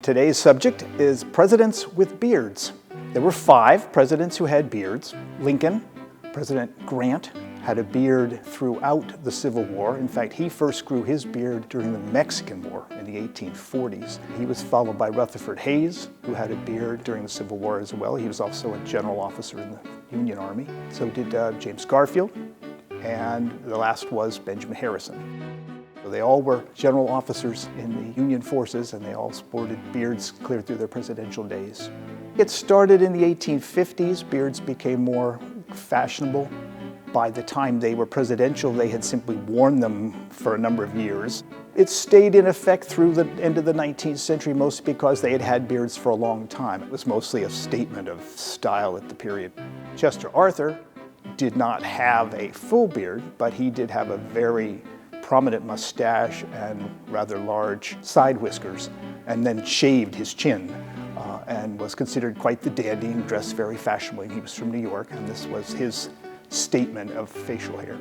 Today's subject is presidents with beards. There were 5 presidents who had beards. Lincoln, President Grant, had a beard throughout the Civil War. In fact, he first grew his beard during the Mexican War in the 1840s. He was followed by Rutherford Hayes, who had a beard during the Civil War as well. He was also a general officer in the Union Army. So did James Garfield, and the last was Benjamin Harrison. So they all were general officers in the Union forces, and they all sported beards clear through their presidential days. It started in the 1850s. Beards became more fashionable. By the time they were presidential, they had simply worn them for a number of years. It stayed in effect through the end of the 19th century, mostly because they had had beards for a long time. It was mostly a statement of style at the period. Chester Arthur did not have a full beard, but he did have a very prominent mustache and rather large side whiskers, and then shaved his chin. And was considered quite the dandy and dressed very fashionably. He was from New York, and this was his statement of facial hair.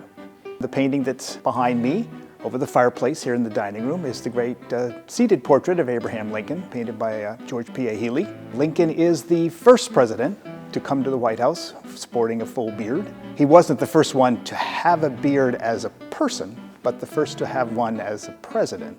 The painting that's behind me over the fireplace here in the dining room is the great seated portrait of Abraham Lincoln, painted by George P.A. Healy. Lincoln is the first president to come to the White House sporting a full beard. He wasn't the first one to have a beard as a person, but the first to have one as a president.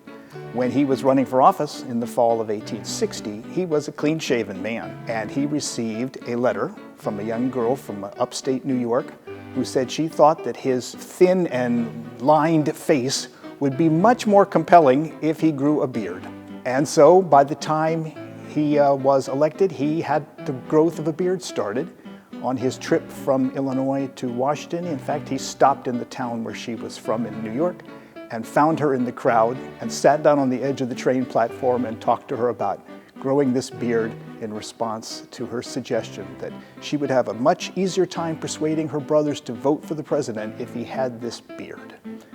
When he was running for office in the fall of 1860, he was a clean-shaven man, and he received a letter from a young girl from upstate New York who said she thought that his thin and lined face would be much more compelling if he grew a beard. And so by the time he was elected, he had the growth of a beard started. On his trip from Illinois to Washington, in fact, he stopped in the town where she was from in New York and found her in the crowd and sat down on the edge of the train platform and talked to her about growing this beard in response to her suggestion that she would have a much easier time persuading her brothers to vote for the president if he had this beard.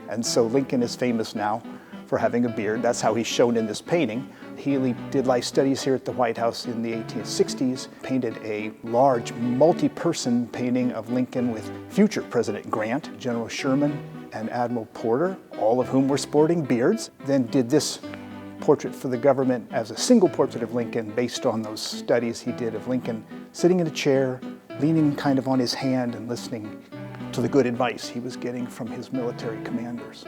And so Lincoln is famous now for having a beard. That's how he's shown in this painting. Healy did life studies here at the White House in the 1860s, painted a large multi-person painting of Lincoln with future President Grant, General Sherman, and Admiral Porter, all of whom were sporting beards. Then did this portrait for the government as a single portrait of Lincoln based on those studies he did of Lincoln sitting in a chair, leaning kind of on his hand and listening to the good advice he was getting from his military commanders.